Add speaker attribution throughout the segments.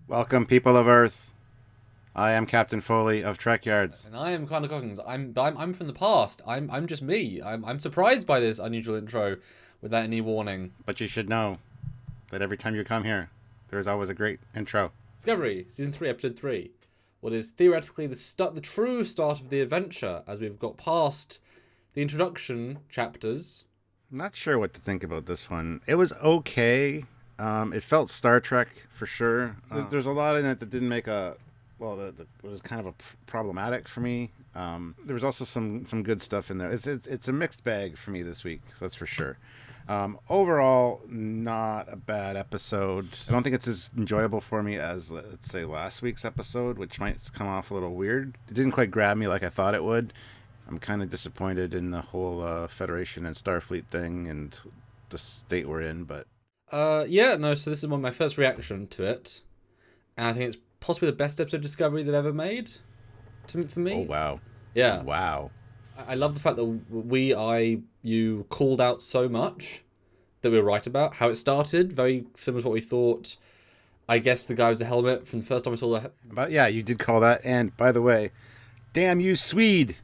Speaker 1: Welcome, people of Earth. I am Captain Foley of Trekyards.
Speaker 2: And I am Connor Coggins. I'm from the past. I'm just me. I'm surprised by this unusual intro without any warning.
Speaker 1: But you should know that every time you come here, there's always a great intro.
Speaker 2: Discovery, Season 3, Episode 3. What is theoretically the true start of the adventure, as we've got past the introduction chapters.
Speaker 1: I'm not sure what to think about this one. It was okay. It felt Star Trek for sure. There's a lot in it that didn't make a... Well, it was kind of problematic for me. There was also some good stuff in there. It's a mixed bag for me this week, that's for sure. Overall, not a bad episode. I don't think it's as enjoyable for me as, let's say, last week's episode, which might come off a little weird. It didn't quite grab me like I thought it would. I'm kind of disappointed in the whole Federation and Starfleet thing and the state we're in, but...
Speaker 2: So this is my first reaction to it. And I think it's possibly the best episode of Discovery they've ever made, for me.
Speaker 1: Oh, wow.
Speaker 2: Yeah.
Speaker 1: Wow.
Speaker 2: I love the fact that you called out so much that we were right about. How it started, very similar to what we thought. I guess the guy was a helmet from the first time I saw the...
Speaker 1: But yeah, you did call that. And by the way, damn you, Swede.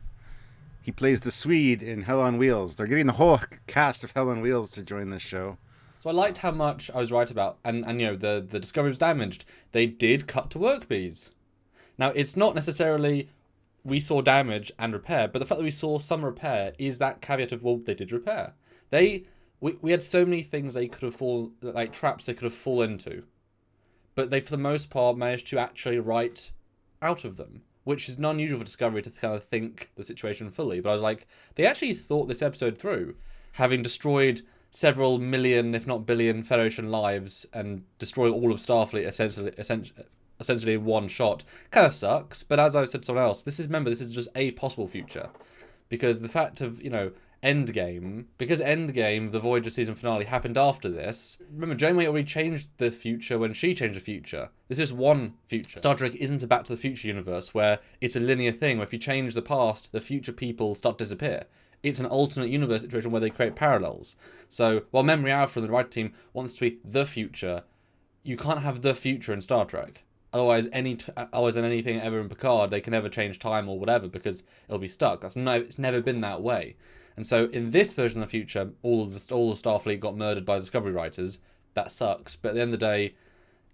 Speaker 1: He plays the Swede in Hell on Wheels. They're getting the whole cast of Hell on Wheels to join this show.
Speaker 2: So I liked how much I was right about. And the Discovery was damaged. They did cut to work bees. Now, it's not necessarily... we saw damage and repair, but the fact that we saw some repair is that caveat of, well, they did repair. We had so many things they could have traps they could have fallen into, but they, for the most part, managed to actually write out of them, which is not unusual for Discovery to kind of think the situation fully. But I was like, they actually thought this episode through, having destroyed several million, if not billion, Federation lives and destroy all of Starfleet essentially in one shot. Kind of sucks, but as I said to someone else, this is just a possible future. Because the fact of, Endgame, the Voyager season finale happened after this. Remember, Janeway already changed the future when she changed the future. This is one future. Star Trek isn't a Back to the Future universe where it's a linear thing where if you change the past, the future people start to disappear. It's an alternate universe situation where they create parallels. So, while Memory Alpha and the writer team wants to be the future, you can't have the future in Star Trek. Otherwise, in anything ever in Picard, they can never change time or whatever because it'll be stuck. It's never been that way. And so in this version of the future, all the Starfleet got murdered by Discovery writers. That sucks. But at the end of the day,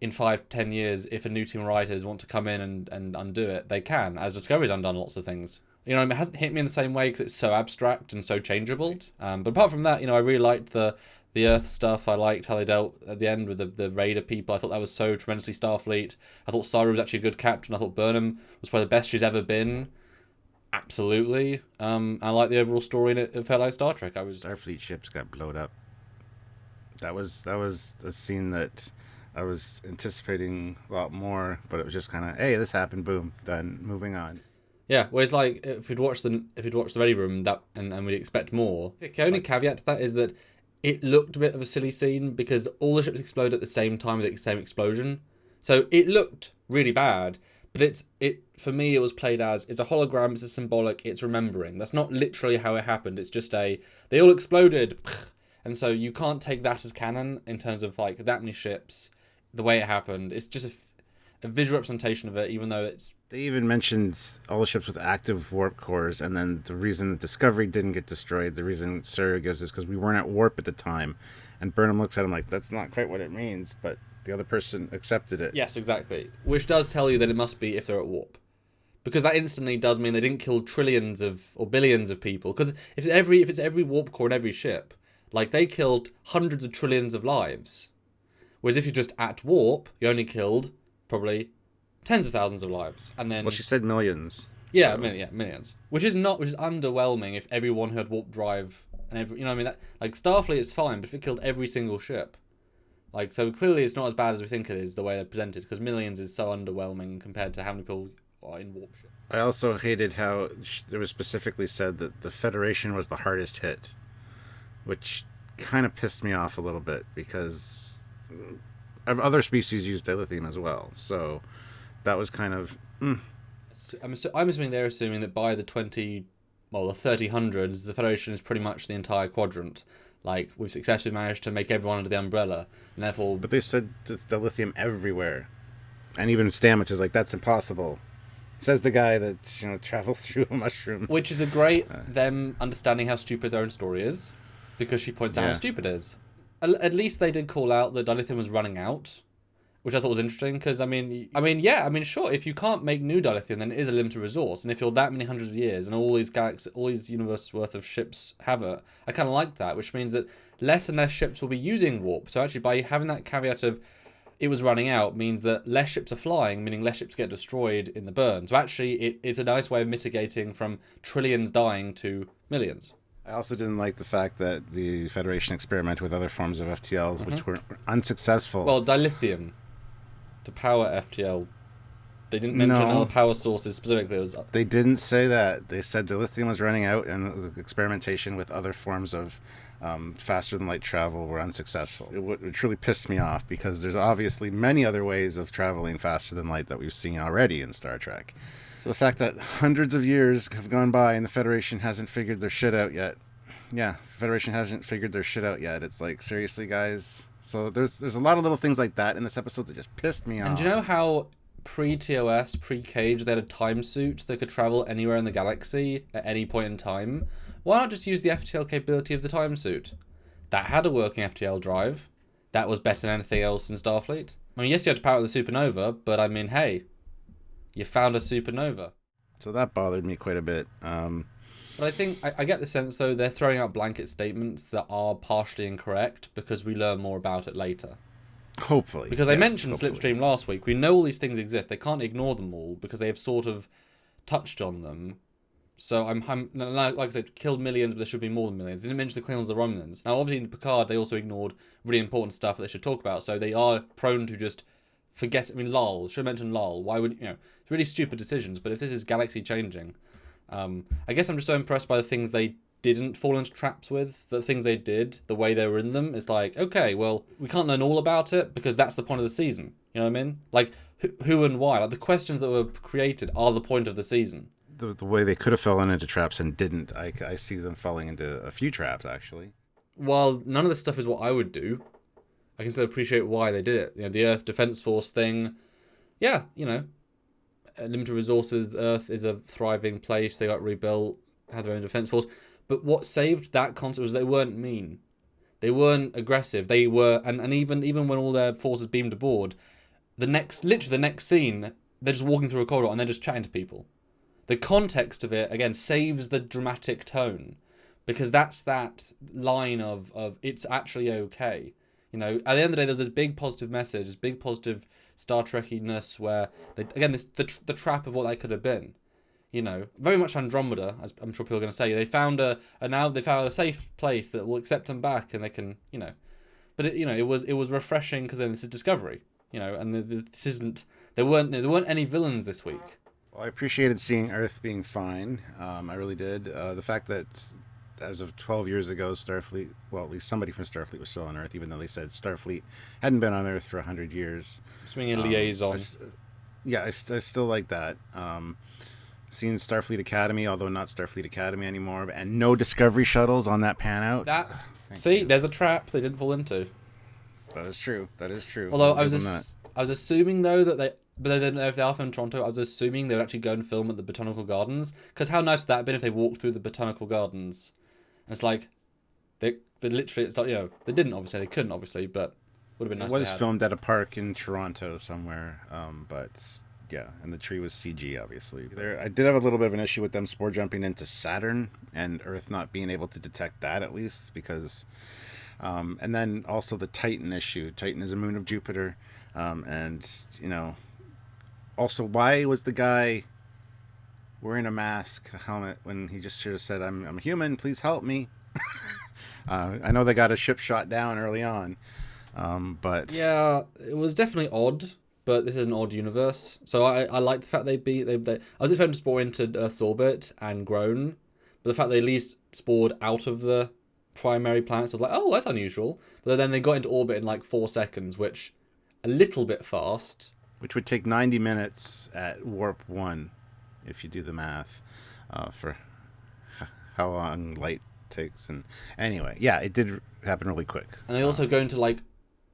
Speaker 2: in 5-10 years, if a new team of writers want to come in and undo it, they can, as Discovery's undone lots of things. It hasn't hit me in the same way because it's so abstract and so changeable. But apart from that, I really liked the Earth stuff. I liked how they dealt at the end with the Raider people. I thought that was so tremendously Starfleet. I thought Saru was actually a good captain. I thought Burnham was probably the best she's ever been. Absolutely. I like the overall story, and it felt like Star Trek.
Speaker 1: Starfleet ships got blown up. That was a scene that I was anticipating a lot more, but it was just kind of, hey, this happened, boom, done, moving on.
Speaker 2: Yeah, whereas like if you'd watched the Ready Room, and we'd expect more. The only caveat to that is that it looked a bit of a silly scene because all the ships explode at the same time with the same explosion. So it looked really bad, but for me it was played as it's a hologram, it's a symbolic, it's remembering. That's not literally how it happened. It's just they all exploded, and so you can't take that as canon in terms of like that many ships, the way it happened. It's just a visual representation of it, even though it's.
Speaker 1: They even mentioned all the ships with active warp cores, and then the reason that Discovery didn't get destroyed, the reason Sarah gives is because we weren't at warp at the time. And Burnham looks at him like, that's not quite what it means, but the other person accepted it.
Speaker 2: Yes, exactly. Which does tell you that it must be if they're at warp. Because that instantly does mean they didn't kill trillions or billions of people. Because if it's every warp core in every ship, like they killed hundreds of trillions of lives. Whereas if you're just at warp, you only killed probably tens of thousands of lives, and then.
Speaker 1: Well, she said millions.
Speaker 2: Yeah, so. Millions. Which is underwhelming if everyone who had warp drive and that like Starfleet is fine, but if it killed every single ship, like so clearly it's not as bad as we think it is the way they're presented because millions is so underwhelming compared to how many people are in warp ship.
Speaker 1: I also hated how it was specifically said that the Federation was the hardest hit, which kind of pissed me off a little bit because other species use dilithium as well, so. That was kind of.
Speaker 2: I'm assuming they're assuming that by the 3000s, the Federation is pretty much the entire quadrant. Like, we've successfully managed to make everyone under the umbrella, and therefore.
Speaker 1: But they said there's dilithium everywhere. And even Stamets is like, that's impossible. Says the guy that, travels through a mushroom.
Speaker 2: Which is a great them understanding how stupid their own story is, because she points out how stupid it is. At least they did call out that dilithium was running out, which I thought was interesting, because, sure, if you can't make new dilithium, then it is a limited resource, and if you're that many hundreds of years, and all these universe worth of ships have it, I kind of like that, which means that less and less ships will be using warp. So actually, by having that caveat of it was running out, means that less ships are flying, meaning less ships get destroyed in the burn. So actually, it's a nice way of mitigating from trillions dying to millions.
Speaker 1: I also didn't like the fact that the Federation experimented with other forms of FTLs, which were unsuccessful.
Speaker 2: Well, dilithium to power FTL. They didn't mention other power sources specifically.
Speaker 1: They didn't say that. They said the lithium was running out, and the experimentation with other forms of faster-than-light travel were unsuccessful. It truly pissed me off, because there's obviously many other ways of traveling faster than light that we've seen already in Star Trek. So the fact that hundreds of years have gone by and the Federation hasn't figured their shit out yet. Yeah, Federation hasn't figured their shit out yet. It's like, seriously, guys? So there's a lot of little things like that in this episode that just pissed me off.
Speaker 2: And do you know how pre-TOS, pre-Cage, they had a time suit that could travel anywhere in the galaxy at any point in time? Why not just use the FTL capability of the time suit? That had a working FTL drive. That was better than anything else in Starfleet. I mean, yes, you had to power the supernova, but I mean, hey, you found a supernova.
Speaker 1: So that bothered me quite a bit.
Speaker 2: But I think, I get the sense, though, they're throwing out blanket statements that are partially incorrect because we learn more about it later.
Speaker 1: Hopefully.
Speaker 2: Because they mentioned Slipstream last week. We know all these things exist. They can't ignore them all because they have sort of touched on them. So I'm like I said, killed millions, but there should be more than millions. They didn't mention the Klingons, the Romulans. Now, obviously in Picard, they also ignored really important stuff that they should talk about. So they are prone to just forget. I mean, Lol. Should have mentioned Lol. Why would it's really stupid decisions. But if this is galaxy changing, I guess I'm just so impressed by the things they didn't fall into traps with. The things they did, the way they were in them. It's like, okay, well, we can't learn all about it because that's the point of the season. You know what I mean? Like, who and why? Like, the questions that were created are the point of the season.
Speaker 1: The way they could have fallen into traps and didn't. I see them falling into a few traps, actually.
Speaker 2: While none of this stuff is what I would do, I can still appreciate why they did it. The Earth Defense Force thing. Yeah, limited resources. Earth is a thriving place. They got rebuilt, had their own defense force. But what saved that concept was they weren't mean. They weren't aggressive. They were, and even when all their forces beamed aboard, literally the next scene, they're just walking through a corridor and they're just chatting to people. The context of it, again, saves the dramatic tone, because that's that line of it's actually okay. At the end of the day, there's this big positive message, this big positive Star Trek-iness where, the trap of what that could have been. Very much Andromeda, as I'm sure people are going to say. They found a safe place that will accept them back, and they can, But it was refreshing because then this is Discovery, and this isn't. There weren't any villains this week.
Speaker 1: Well, I appreciated seeing Earth being fine. I really did. The fact that as of 12 years ago, Starfleet, well, at least somebody from Starfleet was still on Earth, even though they said Starfleet hadn't been on Earth for 100 years.
Speaker 2: Swinging liaison.
Speaker 1: I still like that. Seeing Starfleet Academy, although not Starfleet Academy anymore, and no Discovery shuttles on that pan out.
Speaker 2: There's a trap they didn't fall into.
Speaker 1: That is true.
Speaker 2: Although I was assuming though that they. But they didn't know if they are from Toronto. I was assuming they would actually go and film at the Botanical Gardens. Because how nice would that have been if they walked through the Botanical Gardens? And it's like, they literally, it's like, they didn't obviously, they couldn't obviously, but would have been nice.
Speaker 1: It was filmed at a park in Toronto somewhere, but yeah, and the tree was CG obviously. I did have a little bit of an issue with them spore jumping into Saturn and Earth not being able to detect that at least, because, and then also the Titan issue. Titan is a moon of Jupiter, and also, why was the guy wearing a mask, a helmet, when he just should have said, I'm a human, please help me? I know they got a ship shot down early on, but... Yeah,
Speaker 2: it was definitely odd, but this is an odd universe. So I like the fact they I was expecting to spore into Earth's orbit and grown, but the fact they at least spored out of the primary planets, I was like, oh, that's unusual. But then they got into orbit in like 4 seconds, which a little bit fast.
Speaker 1: Which would take 90 minutes at warp 1, if you do the math, for how long light takes. And anyway, yeah, it did happen really quick.
Speaker 2: And they also go into like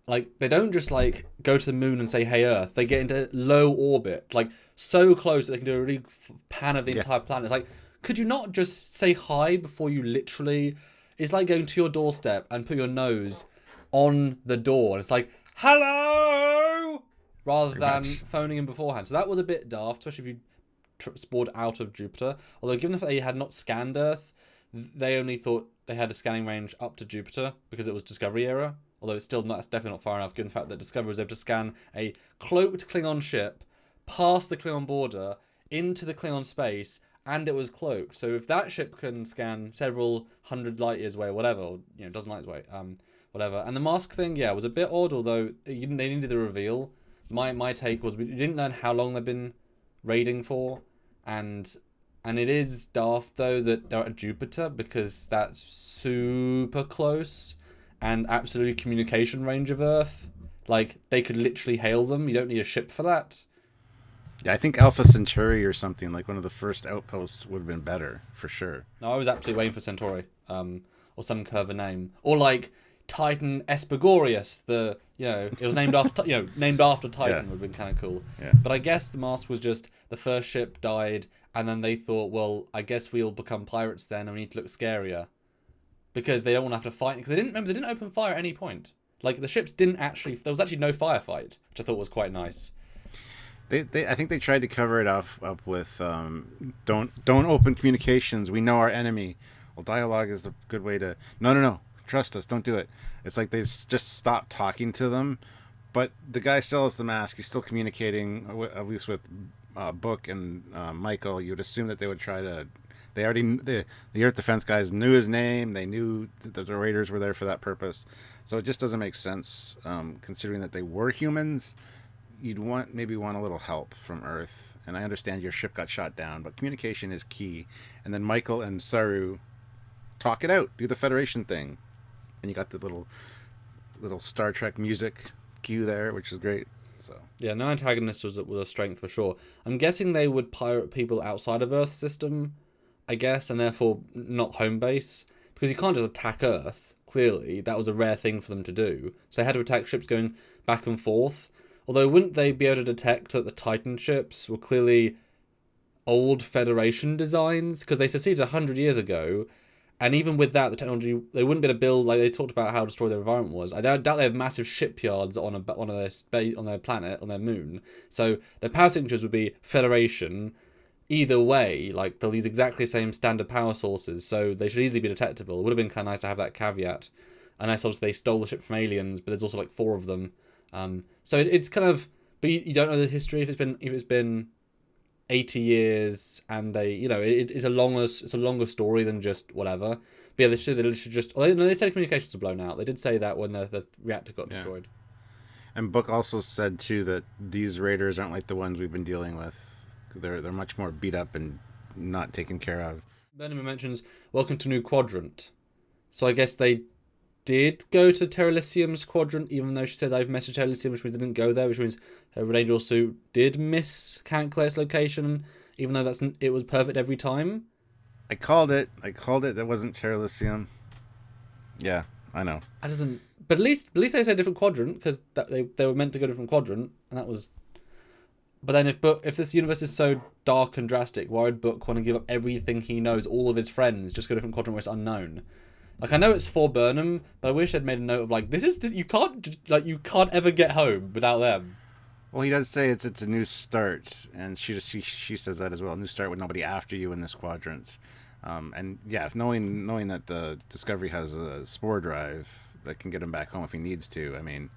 Speaker 2: like they don't just like go to the moon and say, "Hey Earth." They get into low orbit, like so close that they can do a really pan of the entire planet. It's like, could you not just say hi before you literally? It's like going to your doorstep and put your nose on the door, and it's like, "Hello," rather than phoning in beforehand. So that was a bit daft, especially if you spored out of Jupiter. Although, given the fact they had not scanned Earth, they only thought they had a scanning range up to Jupiter because it was Discovery era. Although it's still not, that's definitely not far enough, given the fact that Discovery was able to scan a cloaked Klingon ship past the Klingon border into the Klingon space, and it was cloaked. So if that ship can scan several hundred light years away, or whatever, or, dozen light years away, whatever. And the mask thing, yeah, was a bit odd. Although they needed the reveal. My take was we didn't learn how long they've been raiding for, and it is daft though that they're at Jupiter because that's super close and absolutely communication range of Earth. Like, they could literally hail them. You don't need a ship for that.
Speaker 1: Yeah, I think Alpha Centauri or something, like one of the first outposts, would have been better, for sure.
Speaker 2: No, I was absolutely waiting for Centauri, or some clever name. Or like Titan Espagorius, it was named after Titan, would have been kind of cool.
Speaker 1: Yeah.
Speaker 2: But I guess the mask was just the first ship died, and then they thought, well, I guess we'll become pirates then, and we need to look scarier. Because they don't want to have to fight. Because they didn't open fire at any point. Like, the ships didn't actually... There was actually no firefight, which I thought was quite nice.
Speaker 1: I think they tried to cover it up with don't open communications. We know our enemy. Well, dialogue is a good way to... No. Trust us. Don't do it. It's like they just stopped talking to them. But the guy still has the mask. He's still communicating, at least with Book and Michael. You'd assume that they would try to... the Earth Defense guys knew his name. They knew that the Raiders were there for that purpose. So it just doesn't make sense, considering that they were humans. You'd maybe want a little help from Earth. And I understand your ship got shot down, but communication is key. And then Michael and Saru talk it out, do the Federation thing, and you got the little Star Trek music cue there, which is great. So
Speaker 2: yeah, no antagonist was a strength for sure. I'm guessing they would pirate people outside of Earth's system, I guess, and therefore not home base, because you can't just attack Earth. Clearly, that was a rare thing for them to do. So they had to attack ships going back and forth. Although, wouldn't they be able to detect that the Titan ships were clearly old Federation designs? Because they succeeded 100 years ago, and even with that, the technology, they wouldn't be able to build, like they talked about how destroyed their environment was. I doubt they have massive shipyards on their planet, on their moon. So their power signatures would be Federation. Either way, like, they'll use exactly the same standard power sources, so they should easily be detectable. It would have been kind of nice to have that caveat. Unless, obviously, they stole the ship from aliens, but there's also, like, 4 of them. So it's kind of... But you don't know the history, if it's been 80 years, and they... it's a longer story than just whatever. But yeah, they should just... Oh, they said communications are blown out. They did say that when the reactor got destroyed.
Speaker 1: And Book also said, too, that these raiders aren't like the ones we've been dealing with. They're much more beat up and not taken care of.
Speaker 2: Burnham mentions, welcome to New Quadrant. So I guess they did go to Terralysium's quadrant, even though she said I've messaged Terralysium, which means they didn't go there, which means her Red Angel suit did miss Calculate's location, even though it was perfect every time.
Speaker 1: I called it. That wasn't Terralysium. Yeah, I know.
Speaker 2: But at least they said a different quadrant, because they were meant to go to a different quadrant, and that was... But then if this universe is so dark and drastic, why would Book want to give up everything he knows, all of his friends, just go to a different quadrant where it's unknown? Like, I know it's for Burnham, but I wish they'd made a note of, like, you can't ever get home without them.
Speaker 1: Well, he does say it's a new start, and she says that as well. New start with nobody after you in this quadrant. And yeah, knowing that the Discovery has a spore drive that can get him back home if he needs to, I mean...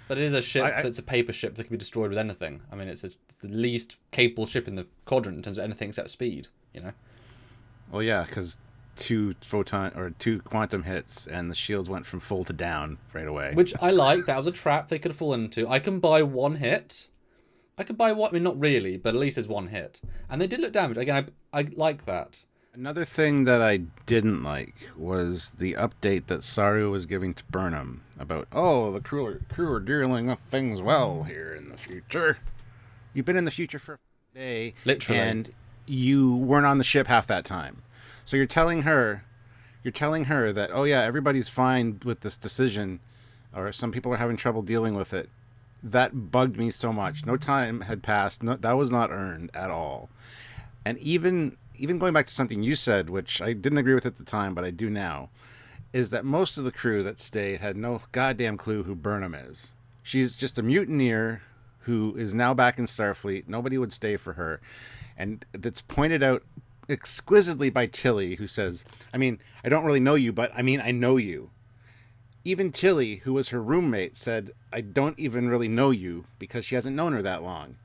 Speaker 2: But it is a ship that's a paper ship that can be destroyed with anything. I mean, it's the least capable ship in the quadrant in terms of anything except speed,
Speaker 1: Well, yeah, because 2 quantum hits, and the shields went from full to down right away.
Speaker 2: Which I like. That was a trap they could have fallen into. I can buy one hit. I mean, not really, but at least there's one hit. And they did look damaged. Again, I like that.
Speaker 1: Another thing that I didn't like was the update that Saru was giving to Burnham about, the crew are dealing with things well here in the future. You've been in the future for a day.
Speaker 2: Literally.
Speaker 1: And you weren't on the ship half that time. So you're telling her that, oh yeah, everybody's fine with this decision, or some people are having trouble dealing with it. That bugged me so much. No time had passed. No, that was not earned at all. And even going back to something you said, which I didn't agree with at the time, but I do now, is that most of the crew that stayed had no goddamn clue who Burnham is. She's just a mutineer who is now back in Starfleet. Nobody would stay for her. And that's pointed out exquisitely by Tilly, who says, I mean, I don't really know you, but I mean, I know you. Even Tilly, who was her roommate, said, I don't even really know you, because she hasn't known her that long.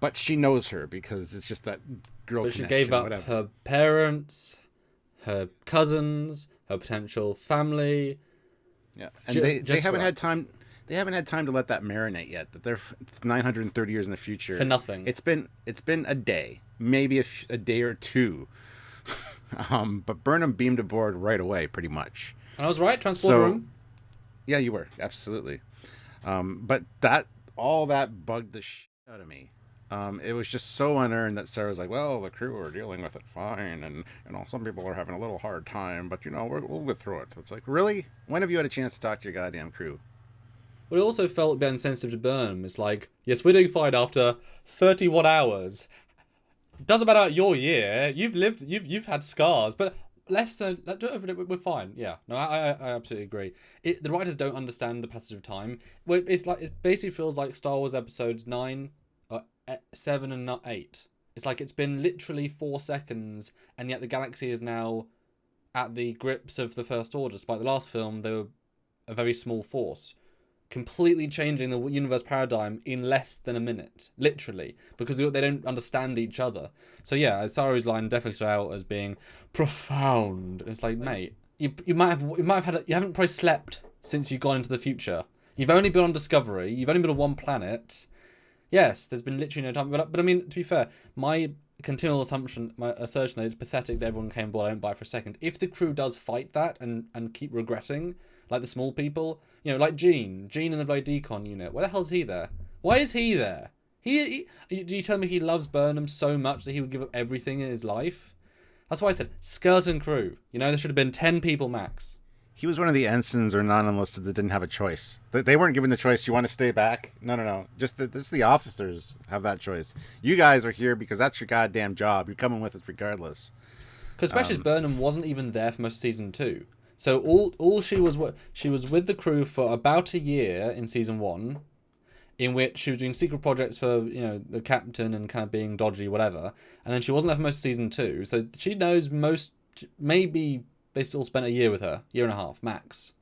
Speaker 1: But she knows her because it's just that girl
Speaker 2: But
Speaker 1: connection.
Speaker 2: she gave up
Speaker 1: whatever.
Speaker 2: her parents, her cousins, her potential family.
Speaker 1: Yeah, and they haven't had time. They haven't had time to let that marinate yet. That they're 930 years in the future
Speaker 2: For nothing.
Speaker 1: It's been a day, maybe a day or two. But Burnham beamed aboard right away, pretty much.
Speaker 2: And I was right, transporter room.
Speaker 1: Yeah, you were absolutely. But all that bugged the shit out of me. It was just so unearned that Sarah was like, well, the crew are dealing with it fine, and some people are having a little hard time, but we'll get through it. It's like, really? When have you had a chance to talk to your goddamn crew?
Speaker 2: But it also felt a bit insensitive to Burnham. It's like, yes, we're doing fine after 31 hours. Doesn't matter your year. You've lived, you've had scars, but we're fine. Yeah, no, I absolutely agree. The writers don't understand the passage of time. It basically feels like Star Wars episodes 9, 7 and 8. It's like it's been literally 4 seconds, and yet the galaxy is now at the grips of the First Order. Despite the last film, they were a very small force, completely changing the universe paradigm in less than a minute, literally, because they don't understand each other. So yeah, Saru's line definitely stood out as being profound. It's like, mate, you haven't probably slept since you've gone into the future. You've only been on Discovery. You've only been on one planet. Yes, there's been literally no time. But I mean, to be fair, my continual assertion that it's pathetic that everyone came aboard, I don't buy it for a second. If the crew does fight that and keep regretting, like the small people, like Gene in the bloody decon unit, why the hell's he there? Why is he there? Do you tell me he loves Burnham so much that he would give up everything in his life? That's why I said skeleton crew. There should have been 10 people max.
Speaker 1: He was one of the ensigns or non-enlisted that didn't have a choice. They weren't given the choice. You want to stay back? No. Just the officers have that choice. You guys are here because that's your goddamn job. You're coming with us regardless.
Speaker 2: Because especially as Burnham wasn't even there for most of season 2. So all she was with the crew for about a year in season 1, in which she was doing secret projects for the captain and kind of being dodgy, whatever. And then she wasn't there for most of season 2. So she knows maybe. They still spent a year with her, year and a half, max.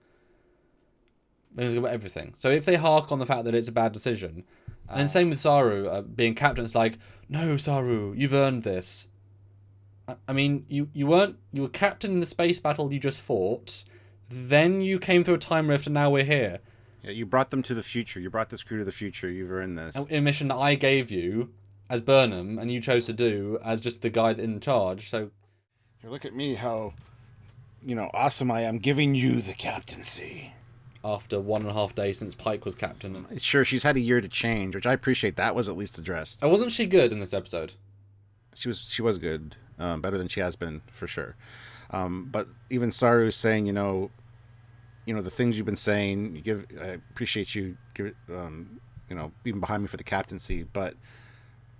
Speaker 2: About everything. So if they hark on the fact that it's a bad decision, and then same with Saru being captain, it's like, no, Saru, you've earned this. I mean, you were captain in the space battle you just fought, then you came through a time rift, and now we're here.
Speaker 1: Yeah, you brought them to the future. You brought this crew to the future. You've earned this.
Speaker 2: In a mission that I gave you as Burnham, and you chose to do as just the guy in charge. So,
Speaker 1: look at me, how awesome I am, giving you the captaincy.
Speaker 2: After 1.5 days since Pike was captain.
Speaker 1: Sure, she's had a year to change, which I appreciate. That was at least addressed.
Speaker 2: Wasn't she good in this episode?
Speaker 1: She was good. Better than she has been, for sure. But even Saru saying, the things you've been saying, I appreciate you being behind me for the captaincy, but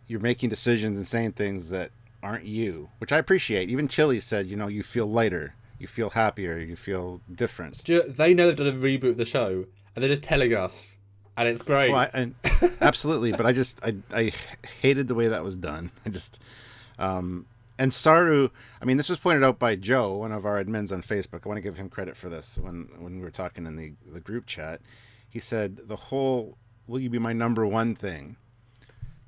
Speaker 1: you're making decisions and saying things that aren't you, which I appreciate. Even Tilly said, you feel lighter. You feel happier. You feel different.
Speaker 2: Stuart, they know they've done a reboot of the show, and they're just telling us, and it's great.
Speaker 1: Well, absolutely, but I hated the way that was done. And Saru, I mean, this was pointed out by Joe, one of our admins on Facebook. I want to give him credit for this. When we were talking in the group chat, he said the whole "will you be my number one" thing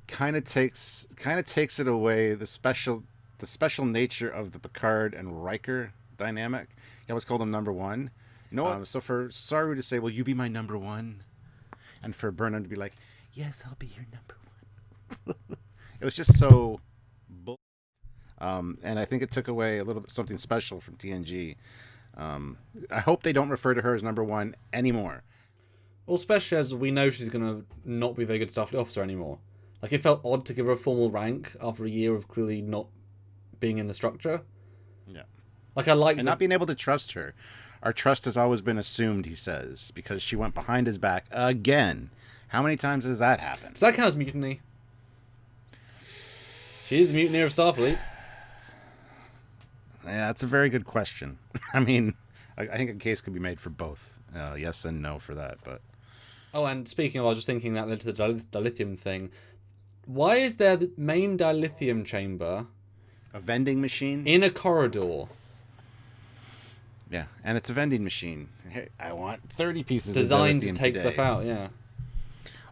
Speaker 1: kind of takes it away, the special nature of the Picard and Riker dynamic. He always called him number one. So for Saru to say, "Will you be my number one?" and for Burnham to be like, "Yes, I'll be your number one," it was just so bull. And I think it took away a little bit something special from TNG. I hope they don't refer to her as number one anymore.
Speaker 2: Well, especially as we know she's going to not be a very good Starfleet officer anymore. Like, it felt odd to give her a formal rank after a year of clearly not being in the structure.
Speaker 1: Yeah.
Speaker 2: Like, I like...
Speaker 1: And not being able to trust her. Our trust has always been assumed, he says, because she went behind his back again. How many times has that happened?
Speaker 2: So that counts as mutiny. She is the mutineer of Starfleet.
Speaker 1: Yeah, that's a very good question. I mean, I think a case could be made for both. Yes and no for that, but...
Speaker 2: Oh, and speaking of, I was just thinking that led to the dilithium thing. Why is there the main dilithium chamber...
Speaker 1: A vending machine?
Speaker 2: In a corridor.
Speaker 1: Yeah, and it's a vending machine. Hey, I want 30 pieces
Speaker 2: designed
Speaker 1: of dilithium
Speaker 2: to take
Speaker 1: today.
Speaker 2: stuff out, yeah.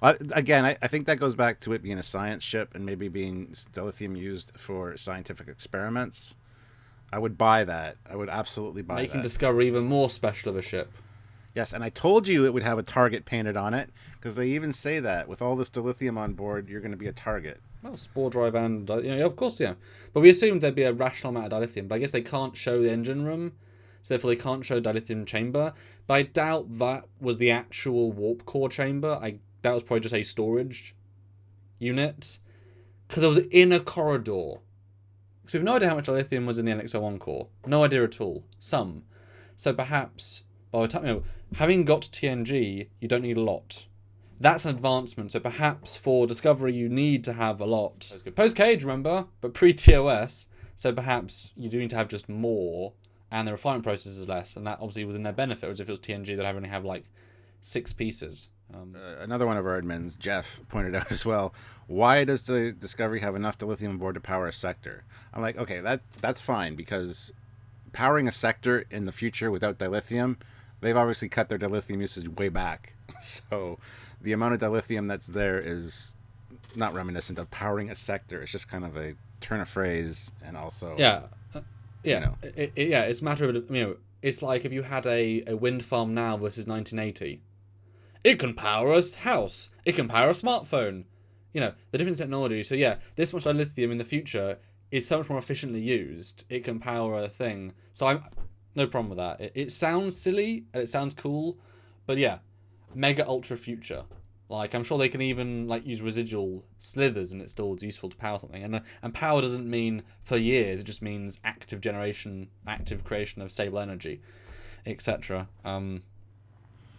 Speaker 1: Again, I think that goes back to it being a science ship and maybe being dilithium used for scientific experiments. I would buy that. I would absolutely buy that.
Speaker 2: Making Discovery even more special of a ship.
Speaker 1: Yes, and I told you it would have a target painted on it, because they even say that with all this dilithium on board, you're going to be a target.
Speaker 2: Well, spore drive and... yeah, of course, yeah. But we assumed there'd be a rational amount of dilithium, but I guess they can't show the engine room, so therefore they can't show dilithium chamber. But I doubt that was the actual warp core chamber. That was probably just a storage unit, because it was in a corridor. So we have no idea how much dilithium was in the NX-01 core. No idea at all. Some. So perhaps... by the time, having got to TNG, you don't need a lot. That's an advancement. So perhaps for Discovery, you need to have a lot. Post-Cage, remember, but pre-TOS. So perhaps you do need to have just more, and the refinement process is less, and that obviously was in their benefit. Whereas if it was TNG, they'd only have like 6 pieces.
Speaker 1: Another one of our admins, Jeff, pointed out as well, why does the Discovery have enough dilithium on board to power a sector? I'm like, okay, that's fine, because powering a sector in the future without dilithium, they've obviously cut their dilithium usage way back. So the amount of dilithium that's there is not reminiscent of powering a sector. It's just kind of a turn of phrase, and also...
Speaker 2: Yeah.
Speaker 1: You know.
Speaker 2: It's a matter of, it's like if you had a wind farm now versus 1980. It can power a house. It can power a smartphone. The difference in technology. So yeah, this much lithium in the future is so much more efficiently used. It can power a thing. So I'm no problem with that. It sounds silly and it sounds cool, but yeah, mega ultra future. Like I'm sure they can even use residual slithers and it's still useful to power something. And power doesn't mean for years. It just means active generation, active creation of stable energy, etc.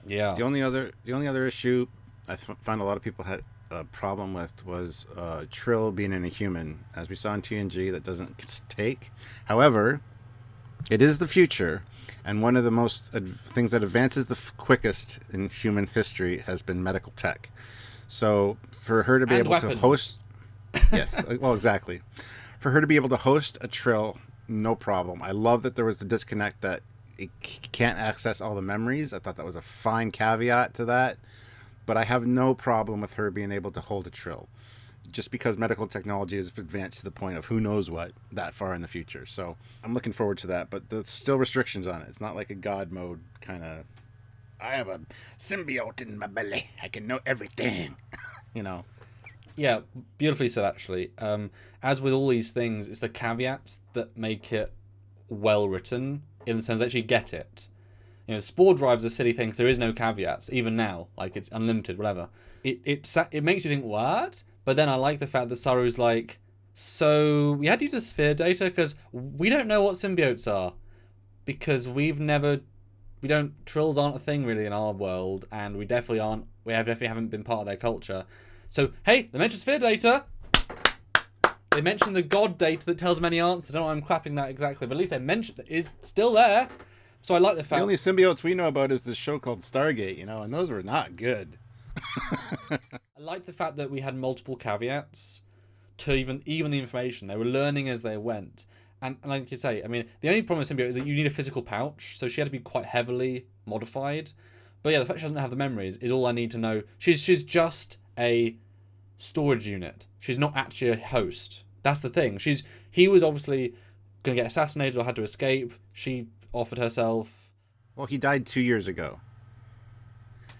Speaker 2: Yeah.
Speaker 1: The only other issue I found a lot of people had a problem with was Trill being in a human. As we saw in TNG, that doesn't take. However, it is the future, and one of the most things that advances the quickest in human history has been medical tech. So for her to be able to host... Yes, well, exactly. For her to be able to host a Trill, no problem. I love that there was the disconnect that it can't access all the memories. I thought that was a fine caveat to that. But I have no problem with her being able to hold a Trill, just because medical technology has advanced to the point of who knows what that far in the future. So I'm looking forward to that, but there's still restrictions on it. It's not like a God mode kind of, I have a symbiote in my belly. I can know everything,
Speaker 2: Yeah, beautifully said, actually. As with all these things, it's the caveats that make it well written in the terms they actually get it. Spore drive's a silly thing because there is no caveats, even now. It's unlimited, whatever. It makes you think, what? But then I like the fact that Saru's like, so we had to use the sphere data because we don't know what symbiotes are. Because Trills aren't a thing really in our world, and we definitely haven't been part of their culture. So, hey, they mentioned sphere data. They mentioned the God data that tells many answers. I don't know why I'm clapping that exactly, but at least they mentioned it is still there. So I like the fact...
Speaker 1: The only symbiotes we know about is this show called Stargate, and those were not good.
Speaker 2: I like the fact that we had multiple caveats to even the information. They were learning as they went. And like you say, the only problem with symbiote is that you need a physical pouch, so she had to be quite heavily modified. But yeah, the fact she doesn't have the memories is all I need to know. She's just a storage unit. She's not actually a host. That's the thing. He was obviously going to get assassinated or had to escape. She offered herself.
Speaker 1: Well, he died 2 years ago.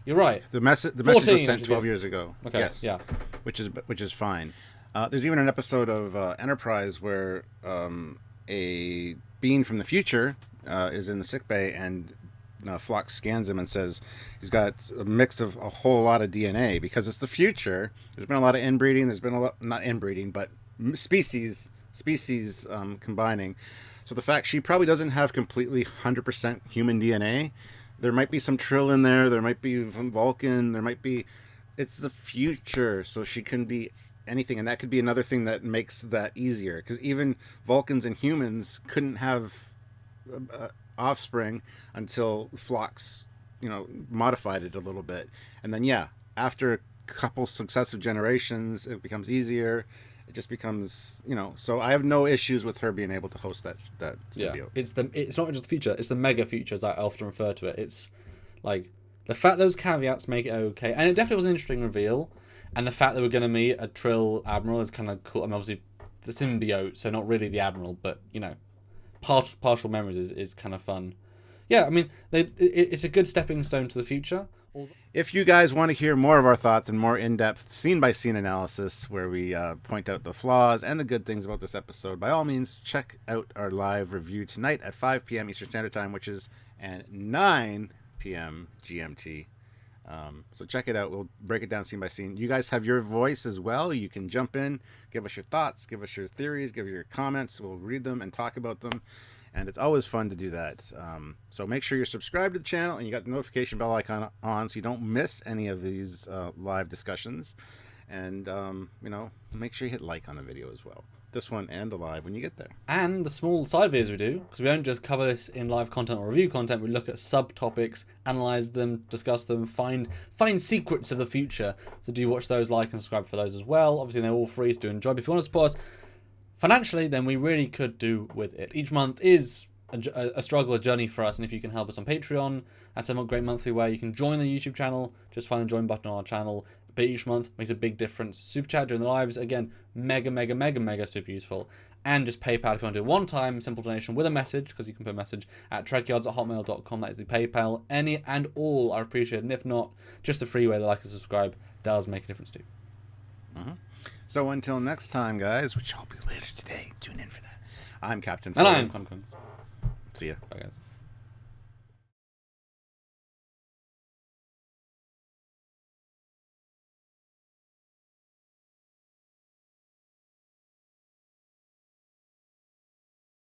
Speaker 2: You're right.
Speaker 1: The message was sent 12 years ago.
Speaker 2: Okay.
Speaker 1: Yes.
Speaker 2: Yeah.
Speaker 1: Which is fine. There's even an episode of Enterprise where a being from the future is in the sickbay, and Phlox scans him and says he's got a mix of a whole lot of DNA because it's the future. There's been a lot of inbreeding. There's been not inbreeding, but species combining. So the fact she probably doesn't have completely 100% human DNA, there might be some Trill in there might be Vulcan, there might be, it's the future, so she can be anything, and that could be another thing that makes that easier, because even Vulcans and humans couldn't have offspring until Phlox, modified it a little bit, and then after a couple successive generations, it becomes easier. It just becomes, so I have no issues with her being able to host that symbiote.
Speaker 2: It's not just the future, it's the mega future, as I often refer to it. It's like the fact those caveats make it okay, and it definitely was an interesting reveal. And the fact that we're going to meet a Trill Admiral is kind of cool. I mean, obviously, the symbiote, so not really the Admiral, but, partial memories is kind of fun. Yeah, I mean, it's a good stepping stone to the future.
Speaker 1: If you guys want to hear more of our thoughts and more in-depth scene-by-scene analysis where we point out the flaws and the good things about this episode, by all means, check out our live review tonight at 5 p.m. Eastern Standard Time, which is at 9 p.m. GMT. So check it out. We'll break it down scene by scene. You guys have your voice as well. You can jump in, give us your thoughts, give us your theories, give your comments. We'll read them and talk about them. And it's always fun to do that. So make sure you're subscribed to the channel and you got the notification bell icon on so you don't miss any of these live discussions. And, make sure you hit like on the video as well. This one and the live when you get there.
Speaker 2: And the small side videos we do, because we don't just cover this in live content or review content, we look at subtopics, analyze them, discuss them, find secrets of the future. So do watch those, like and subscribe for those as well. Obviously they're all free, so do enjoy. But if you want to support us financially, then we really could do with it. Each month is a struggle, a journey for us, and if you can help us on Patreon, that's a great monthly way. You can join the YouTube channel, just find the join button on our channel. But each month makes a big difference. Super chat during the lives, again, mega super useful. And just PayPal if you want to do a one-time simple donation with a message, because you can put a message at trekyards@hotmail.com. That is the PayPal. Any and all are appreciated, and if not, just the free way, the like and subscribe does make a difference too.
Speaker 1: So until next time, guys, which I'll be later today, tune in for that. I'm Captain Foley.
Speaker 2: And I'm Con.
Speaker 1: See ya.
Speaker 2: Bye, guys.